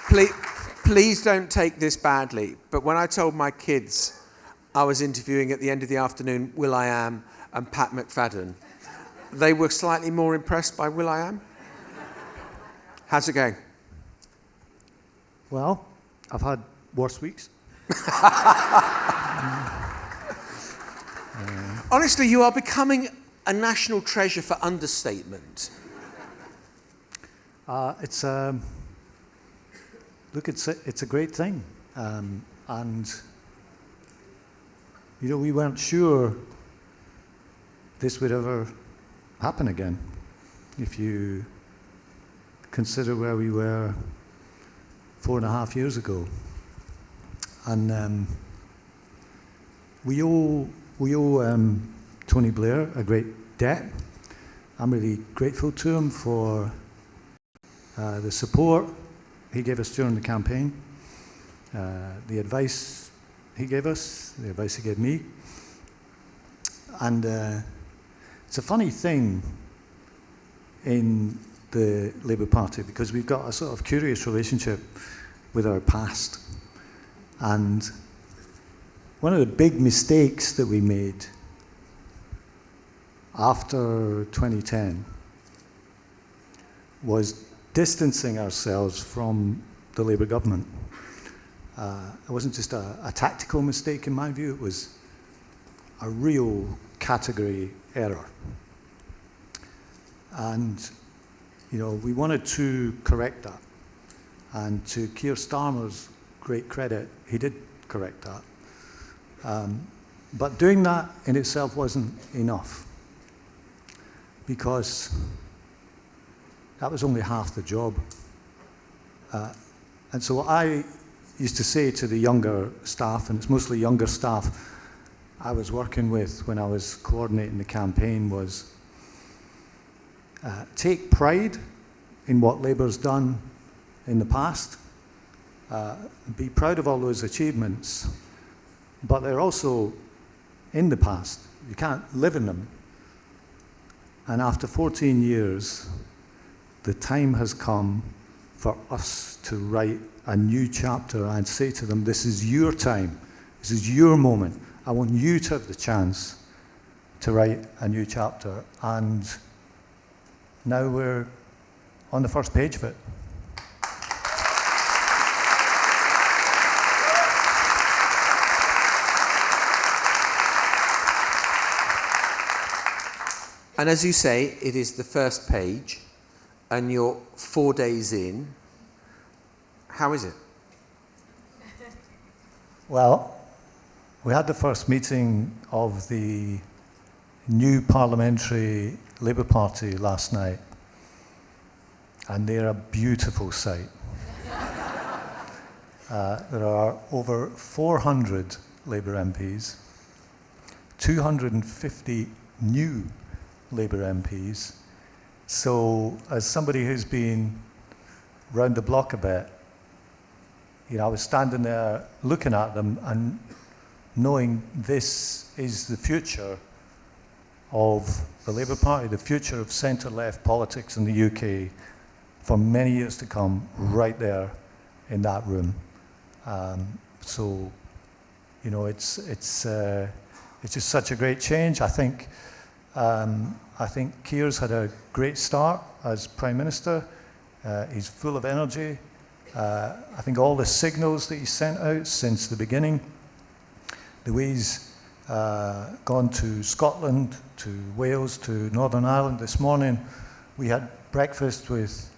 Please don't take this badly, but when I told my kids I was interviewing at the end of the afternoon will.i.am and Pat McFadden, they were slightly more impressed by will.i.am. How's it going? Well, I've had worse weeks. Honestly, you are becoming a national treasure for understatement. It's a great thing, and we weren't sure this would ever happen again. If you consider where we were 4.5 years ago, and we owe Tony Blair a great debt. I'm really grateful to him for the support he gave us during the campaign, the advice he gave us, the advice he gave me. And it's a funny thing in the Labour Party because we've got a sort of curious relationship with our past. And one of the big mistakes that we made after 2010 was distancing ourselves from the Labour government. It wasn't just a tactical mistake in my view, it was a real category error. And we wanted to correct that. And to Keir Starmer's great credit, he did correct that. But doing that in itself wasn't enough, because that was only half the job. And so what I used to say to the younger staff, and it's mostly younger staff I was working with when I was coordinating the campaign, was take pride in what Labour's done in the past, be proud of all those achievements, but they're also in the past. You can't live in them. And after 14 years, the time has come for us to write a new chapter and say to them, this is your time, this is your moment. I want you to have the chance to write a new chapter. And now we're on the first page of it. And as you say, it is the first page, and you're 4 days in. How is it? Well, we had the first meeting of the new parliamentary Labour Party last night, and they're a beautiful sight. There are over 400 Labour MPs, 250 new Labour MPs. So as somebody who's been round the block a bit, I was standing there looking at them and knowing this is the future of the Labour Party, the future of centre-left politics in the UK for many years to come, right there in that room. So it's just such a great change. I think Keir's had a great start as Prime Minister. He's full of energy. I think all the signals that he sent out since the beginning, the way he's gone to Scotland, to Wales, to Northern Ireland this morning. We had breakfast with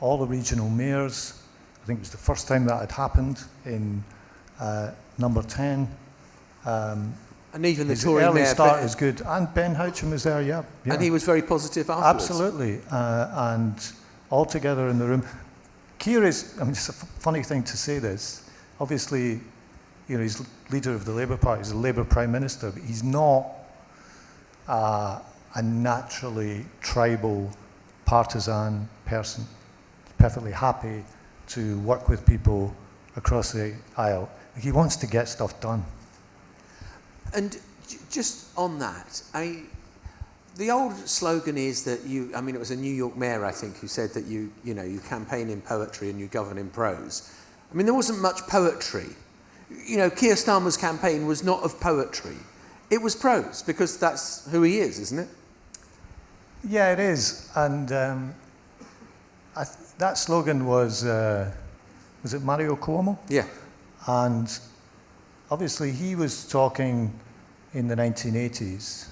all the regional mayors. I think it was the first time that had happened in number 10. And even the his Tory early mayor, start is good. And Ben Houcham was there, yeah. And he was very positive afterwards. Absolutely. And all together in the room. Keir is, it's a funny thing to say this. Obviously, he's leader of the Labour Party, he's a Labour Prime Minister, but he's not a naturally tribal, partisan person. He's perfectly happy to work with people across the aisle. He wants to get stuff done. And just on that, The old slogan is that it was a New York mayor, I think, who said that you campaign in poetry and you govern in prose. I mean, there wasn't much poetry. Keir Starmer's campaign was not of poetry. It was prose, because that's who he is, isn't it? Yeah, it is. And that slogan was it Mario Cuomo? Yeah. And obviously he was talking in the 1980s.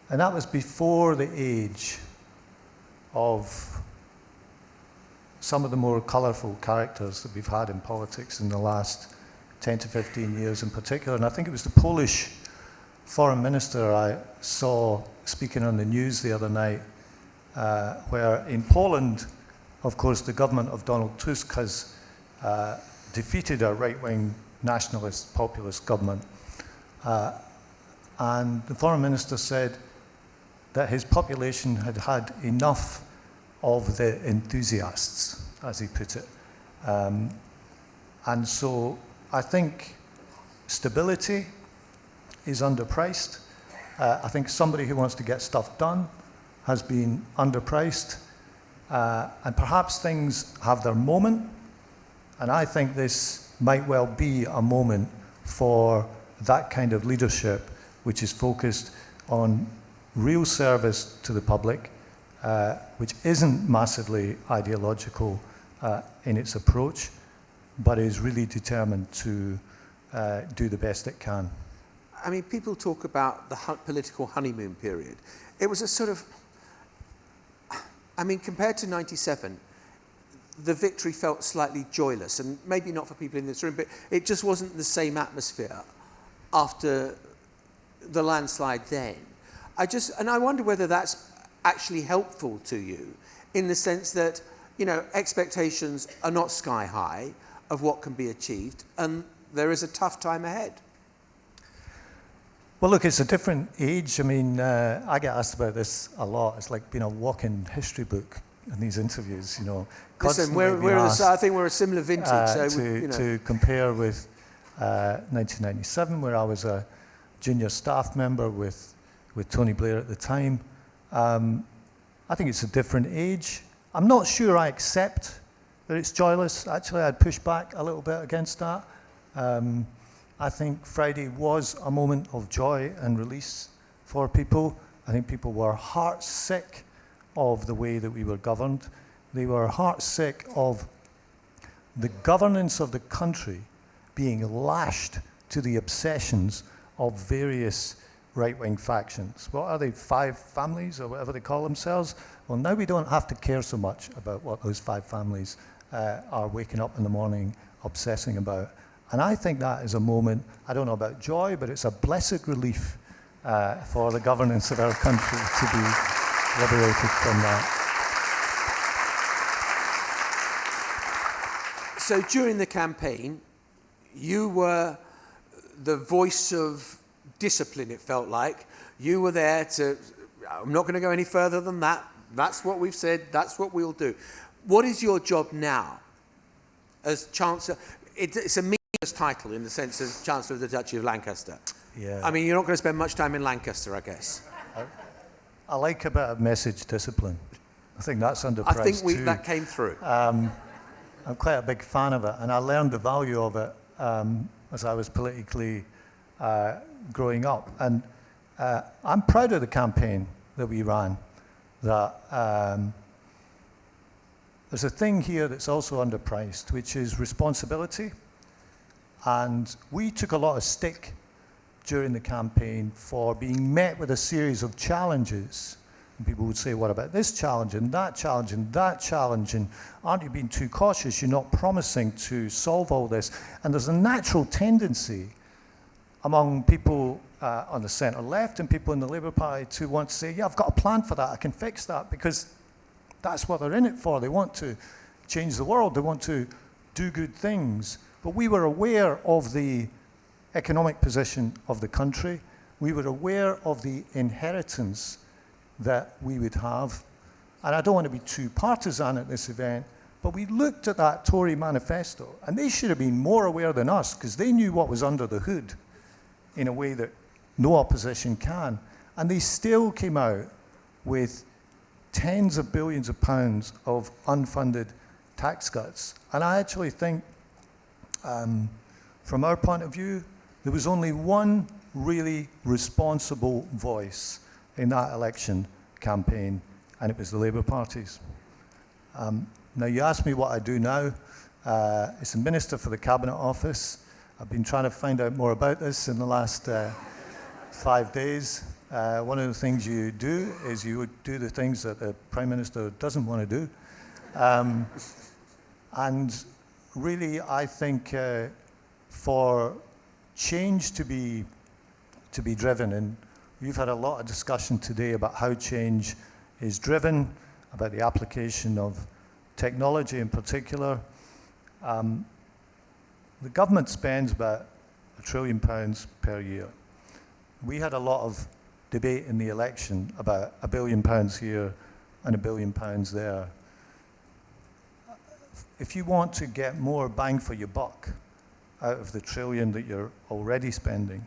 And that was before the age of some of the more colourful characters that we've had in politics in the last 10 to 15 years in particular. And I think it was the Polish foreign minister I saw speaking on the news the other night, where in Poland, of course, the government of Donald Tusk has defeated a right-wing nationalist populist government. And the foreign minister said that his population had had enough of the enthusiasts, as he put it. And so I think stability is underpriced. I think somebody who wants to get stuff done has been underpriced. And perhaps things have their moment. And I think this might well be a moment for that kind of leadership, which is focused on real service to the public, which isn't massively ideological in its approach, but is really determined to do the best it can. I mean, people talk about the political honeymoon period. It was a sort of, compared to 97, the victory felt slightly joyless, and maybe not for people in this room, but it just wasn't the same atmosphere after the landslide then. I wonder whether that's actually helpful to you, in the sense that, expectations are not sky high of what can be achieved, and there is a tough time ahead. Well, look, it's a different age. I get asked about this a lot. It's like being a walking history book in these interviews, Listen, I think we're a similar vintage. To compare with 1997, where I was a junior staff member with Tony Blair at the time. I think it's a different age. I'm not sure I accept that it's joyless. Actually, I'd push back a little bit against that. I think Friday was a moment of joy and release for people. I think people were heartsick of the way that we were governed. They were heartsick of the governance of the country being lashed to the obsessions of various right-wing factions. What are they, 5 families or whatever they call themselves? Well, now we don't have to care so much about what those 5 families are waking up in the morning obsessing about. And I think that is a moment, I don't know about joy, but it's a blessed relief for the governance of our country to be liberated from that. So during the campaign, you were the voice of discipline, it felt like. You were there to, I'm not going to go any further than that. That's what we've said. That's what we'll do. What is your job now as Chancellor? It's a meaningless title in the sense of Chancellor of the Duchy of Lancaster. Yeah. You're not going to spend much time in Lancaster, I guess. I like a bit of message discipline. I think that's underpriced I think too. that came through. I'm quite a big fan of it, and I learned the value of it as I was politically growing up. And I'm proud of the campaign that we ran. That there's a thing here that's also underpriced, which is responsibility. And we took a lot of stick during the campaign for being met with a series of challenges. And people would say, what about this challenge and that challenge and that challenge? And aren't you being too cautious? You're not promising to solve all this. And there's a natural tendency among people on the centre left and people in the Labour Party to want to say, yeah, I've got a plan for that. I can fix that, because that's what they're in it for. They want to change the world. They want to do good things. But we were aware of the economic position of the country. We were aware of the inheritance that we would have. And I don't want to be too partisan at this event, but we looked at that Tory manifesto, and they should have been more aware than us, because they knew what was under the hood in a way that no opposition can. And they still came out with tens of billions of pounds of unfunded tax cuts. And I actually think, from our point of view, there was only one really responsible voice in that election campaign, and it was the Labour parties. Now, you ask me what I do now. As a Minister for the Cabinet Office, I've been trying to find out more about this in the last 5 days. One of the things you do is you do the things that the Prime Minister doesn't want to do. And really, I think for change to be driven, and we've had a lot of discussion today about how change is driven, about the application of technology in particular. The government spends about £1 trillion per year. We had a lot of debate in the election about £1 billion here and £1 billion there. If you want to get more bang for your buck out of the trillion that you're already spending,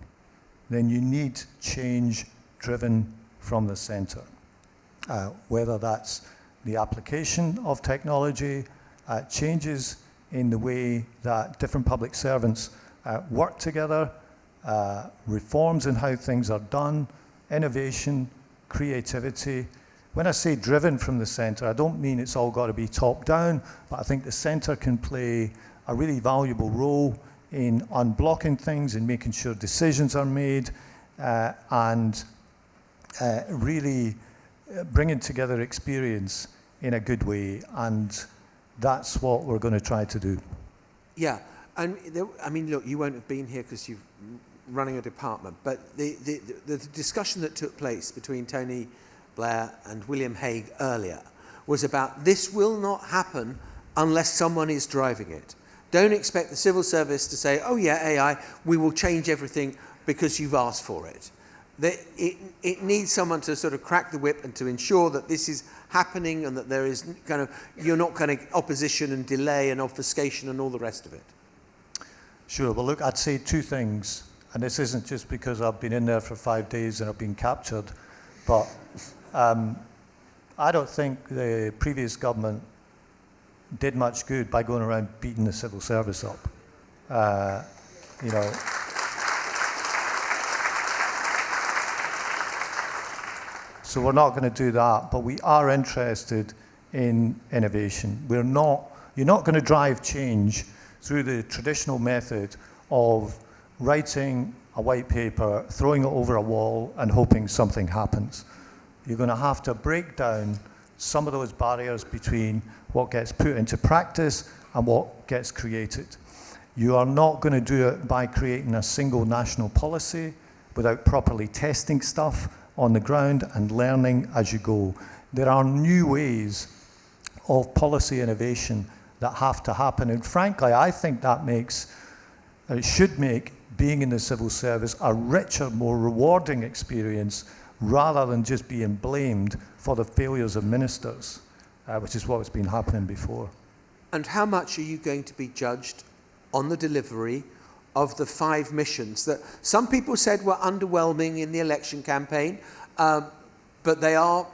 then you need change driven from the centre. Whether that's the application of technology, changes in the way that different public servants work together, reforms in how things are done, innovation, creativity. When I say driven from the centre, I don't mean it's all got to be top down, but I think the centre can play a really valuable role in unblocking things, in making sure decisions are made, and really bringing together experience in a good way. And that's what we're going to try to do. Yeah, and I mean, look, you won't have been here because you're running a department, but the discussion that took place between Tony Blair and William Hague earlier was about this will not happen unless someone is driving it. Don't expect the civil service to say, oh yeah, AI, we will change everything because you've asked for it. It needs someone to sort of crack the whip and to ensure that this is happening and that there is kind of, you're not kind of opposition and delay and obfuscation and all the rest of it. Sure, well look, I'd say two things, and this isn't just because I've been in there for 5 days and I've been captured, but I don't think the previous government did much good by going around beating the civil service up. You know. So we're not going to do that, but we are interested in innovation. You're not going to drive change through the traditional method of writing a white paper, throwing it over a wall, and hoping something happens. You're going to have to break down some of those barriers between what gets put into practice and what gets created. You are not going to do it by creating a single national policy without properly testing stuff on the ground and learning as you go. There are new ways of policy innovation that have to happen, and frankly, I think it should make being in the civil service a richer, more rewarding experience rather than just being blamed for the failures of ministers, which is what's been happening before. And how much are you going to be judged on the delivery of the 5 missions that some people said were underwhelming in the election campaign, but they are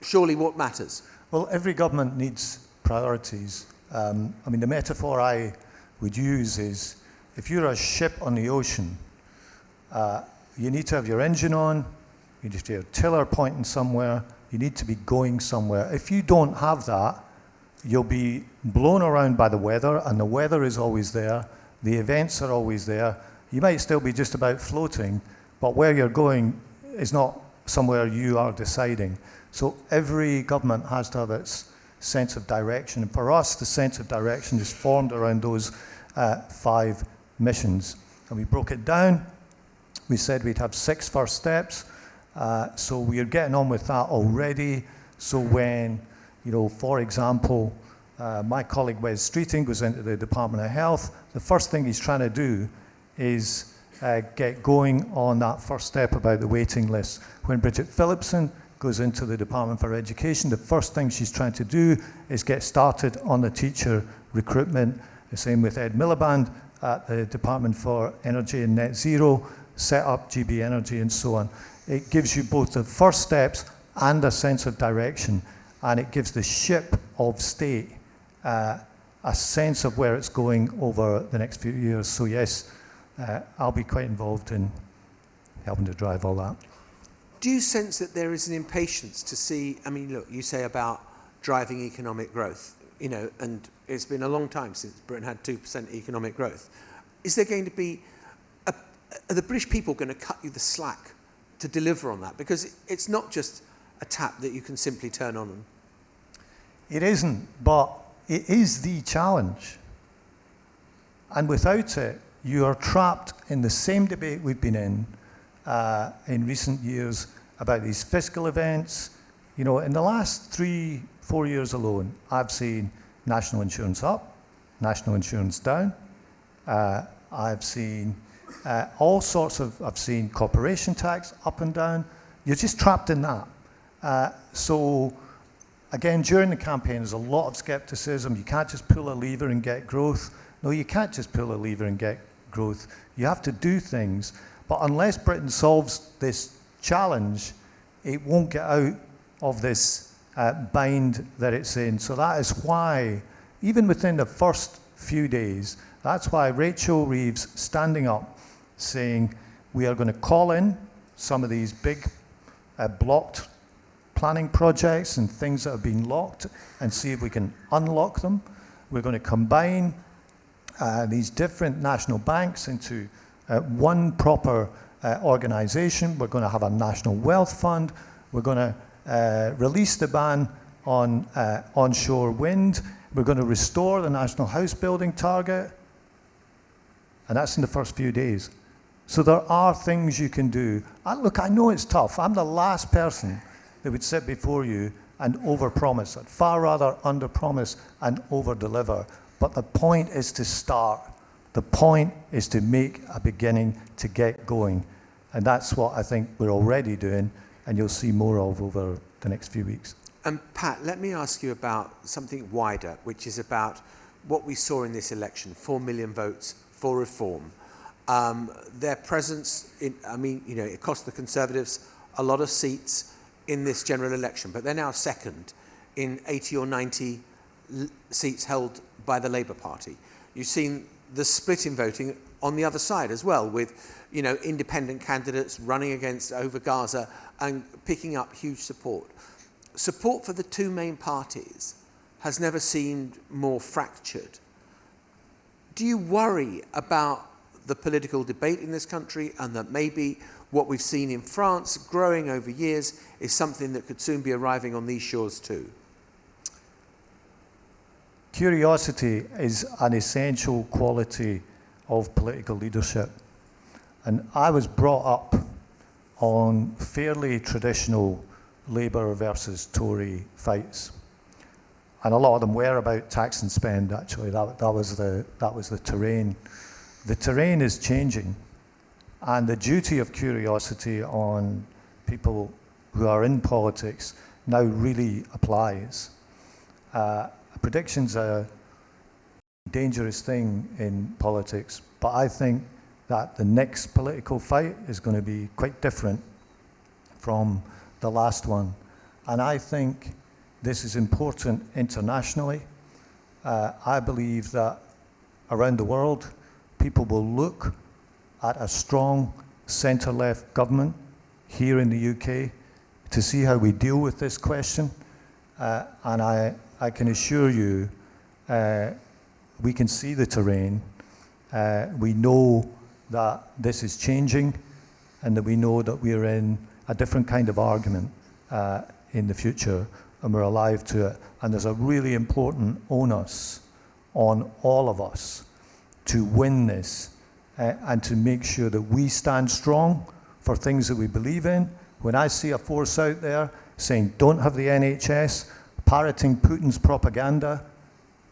surely what matters? Well, every government needs priorities. I mean, the metaphor I would use is, if you're a ship on the ocean, you need to have your engine on, you need to have your tiller pointing somewhere, you need to be going somewhere. If you don't have that, you'll be blown around by the weather, and the weather is always there, the events are always there. You might still be just about floating, but where you're going is not somewhere you are deciding. So every government has to have its sense of direction. And for us, the sense of direction is formed around those 5 missions. And we broke it down. We said we'd have 6 first steps. So we are getting on with that already. So when, for example, my colleague Wes Streeting goes into the Department of Health, the first thing he's trying to do is get going on that first step about the waiting list. When Bridget Phillipson goes into the Department for Education, the first thing she's trying to do is get started on the teacher recruitment. The same with Ed Miliband at the Department for Energy and Net Zero. set up GB Energy and so on. It gives you both the first steps and a sense of direction, and it gives the ship of state a sense of where it's going over the next few years. So yes, I'll be quite involved in helping to drive all that. Do you sense that there is an impatience to see, I mean, look, you say about driving economic growth, you know, and it's been a long time since Britain had 2% economic growth. Is there going to be, are the British people going to cut you the slack to deliver on that? Because it's not just a tap that you can simply turn on. It isn't, but it is the challenge. And without it, you are trapped in the same debate we've been in recent years about these fiscal events. You know, in the last 3-4 years alone, I've seen national insurance up, national insurance down. I've seen all sorts of, I've seen corporation tax up and down. You're just trapped in that. So again, during the campaign, there's a lot of skepticism. You can't just pull a lever and get growth. No, you can't just pull a lever and get growth. You have to do things. But unless Britain solves this challenge, it won't get out of this bind that it's in. So that is why, even within the first few days, that's why Rachel Reeves standing up saying, we are going to call in some of these big blocked planning projects and things that have been locked and see if we can unlock them. We're going to combine these different national banks into one proper organization. We're going to have a national wealth fund. We're going to release the ban on onshore wind. We're going to restore the national house building target. And that's in the first few days. So there are things you can do. Look, I know it's tough. I'm the last person that would sit before you and overpromise. I'd far rather underpromise and overdeliver. But the point is to start. The point is to make a beginning to get going. And that's what I think we're already doing, and you'll see more of over the next few weeks. And Pat, let me ask you about something wider, which is about what we saw in this election, 4 million votes for reform. Their presence, it cost the Conservatives a lot of seats in this general election, but they're now second in 80 or 90 seats held by the Labour Party. You've seen the split in voting on the other side as well, with independent candidates running against over Gaza and picking up huge support. Support for the two main parties has never seemed more fractured. Do you worry about the political debate in this country, and that maybe what we've seen in France growing over years is something that could soon be arriving on these shores too? Curiosity is an essential quality of political leadership. And I was brought up on fairly traditional Labour versus Tory fights. And a lot of them were about tax and spend, actually. That was the terrain. The terrain is changing. And the duty of curiosity on people who are in politics now really applies. Prediction's a dangerous thing in politics, but I think that the next political fight is going to be quite different from the last one. And I think this is important internationally. I believe that around the world, people will look at a strong centre-left government here in the UK to see how we deal with this question. And I can assure you, we can see the terrain. We know that this is changing, and that we know that we are in a different kind of argument in the future, and we're alive to it. And there's a really important onus on all of us to win this and to make sure that we stand strong for things that we believe in. When I see a force out there saying, don't have the NHS, parroting Putin's propaganda,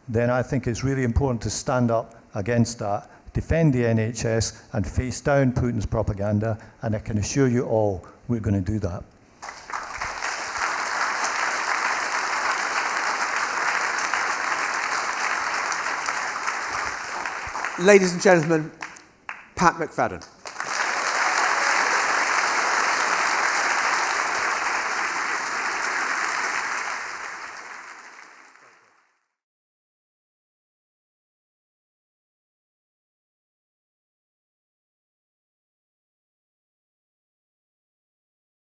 then I think it's really important to stand up against that, defend the NHS, and face down Putin's propaganda, and I can assure you all we're going to do that. Ladies and gentlemen, Pat McFadden.